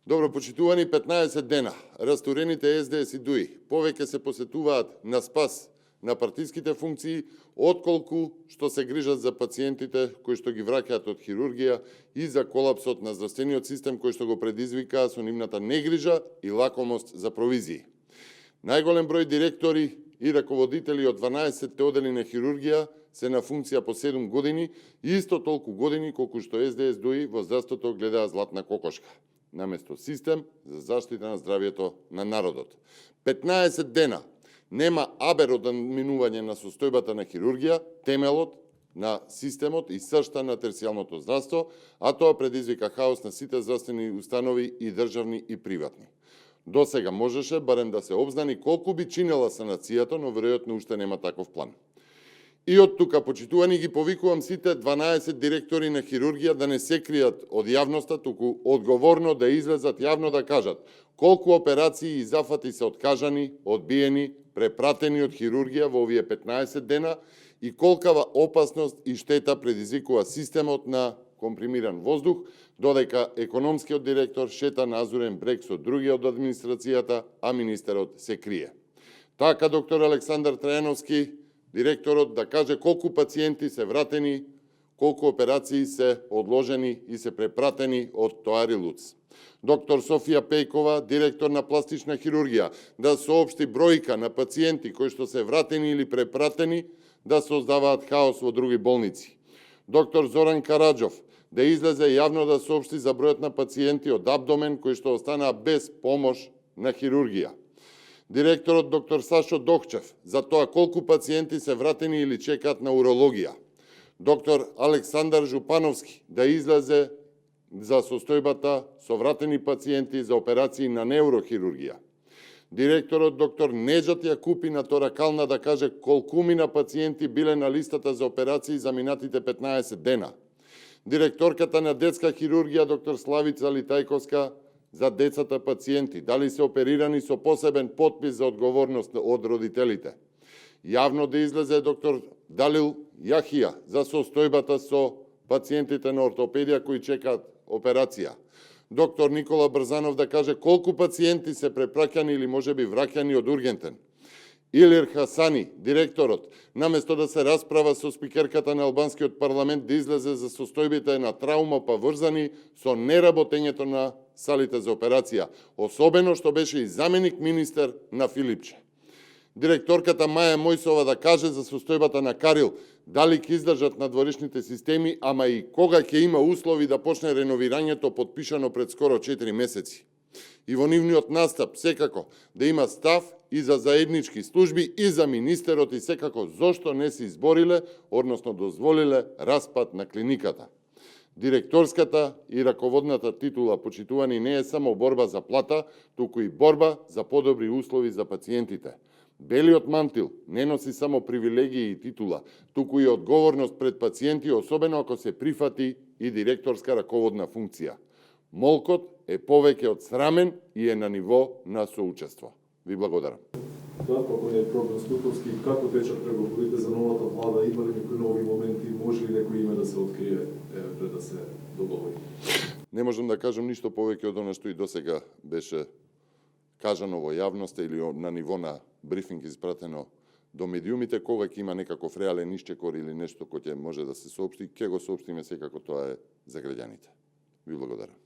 Добро почитувани, 15 дена, растурените СДС и ДУИ повеќе се посетуваат на спас на партиските функции, отколку што се грижат за пациентите кои што ги враќаат од хирургија и за колапсот на здравствениот систем кој што го предизвикаа со нивната негрижа и лакомост за провизии. Најголем број директори и раководители од 12 одели на хирургија се на функција по 7 години и исто толку години колку што СДС ДУИ во здравството гледаа златна кокошка, наместо систем за заштита на здравието на народот. 15 дена нема абер од минување на состојбата на хирургија, темелот на системот и сршта на терцијалното здравство, а тоа предизвика хаос на сите здравствени установи и државни и приватни. До сега можеше барем да се обзнани колку би чинела санацијата, но веројатно уште нема таков план. И од тука, почитувани, ги повикувам сите 12 директори на хирургија да не се кријат од јавноста, туку одговорно да излезат јавно да кажат колку операции и зафати се откажани, одбиени, препратени од хирургија во овие 15 дена и колкава опасност и штета предизвикува системот на компримиран воздух, додека економскиот директор шета назурен брег со други од администрацијата, а министерот се крие. Така доктор Александар Трајановски, директорот, да каже колку пациенти се вратени, колку операции се одложени и се препратени од Тоари Луц. Доктор Софија Пејкова, директор на пластична хирургија, да соопшти бројка на пациенти кои што се вратени или препратени да создаваат хаос во други болници. Доктор Зоран Караджов, да излезе јавно да соопшти за бројот на пациенти од абдомен кои што останаа без помош на хирургија. Директорот доктор Сашо Дохчев за тоа колку пациенти се вратени или чекаат на урологија. Доктор Александар Жупановски да излезе за состојбата со вратени пациенти за операции на неврохирургија. Директорот доктор Неджат Јакупи на Торакална да каже колкумина пациенти биле на листата за операции за минатите 15 дена. Директорката на детска хирургија доктор Славица Литајковска за децата пациенти, дали се оперирани со посебен подпис за одговорност од родителите. Јавно да излезе доктор Далил Јахија за состојбата со пациентите на ортопедија кои чекаат операција. Доктор Никола Брзанов да каже колку пациенти се препраќани или можеби враќани од ургентен. Илир Хасани, директорот, наместо да се расправа со спикерката на албанскиот парламент да излезе за состојбите на траума поврзани со неработењето на салите за операција, особено што беше и заменик министер на Филипче. Директорката Маја Мојсова да каже за состојбата на Карил, дали ќе издржат надворешните системи, ама и кога ќе има услови да почне реновирањето подпишано пред скоро 4 месеци. И во нивниот настап, секако, да има став и за заеднички служби и за министерот и секако зошто не се избориле, односно дозволиле распад на клиниката. Директорската и раководната титула, почитувани, не е само борба за плата, туку и борба за подобри услови за пациентите. Белиот мантил не носи само привилегии и титула, туку и одговорност пред пациенти, особено ако се прифати и директорска раководна функција. Молкот е повеќе од срамен и е на ниво на соучество. Ви благодарам. Тоа како е проблем Стуковски, како течат преговорите за новата влада, има ли некои нови моменти, може ли некој име да се открие пред да се договори? Не можам да кажам ништо повеќе од она што и досега беше кажано во јавноста или на ниво на брифинг испратено до медиумите. Кога ќе има некаков реален исчекор или нешто кој ќе може да се соопшти, ќе го соопштиме, секако тоа е за граѓаните. Ви благодарам.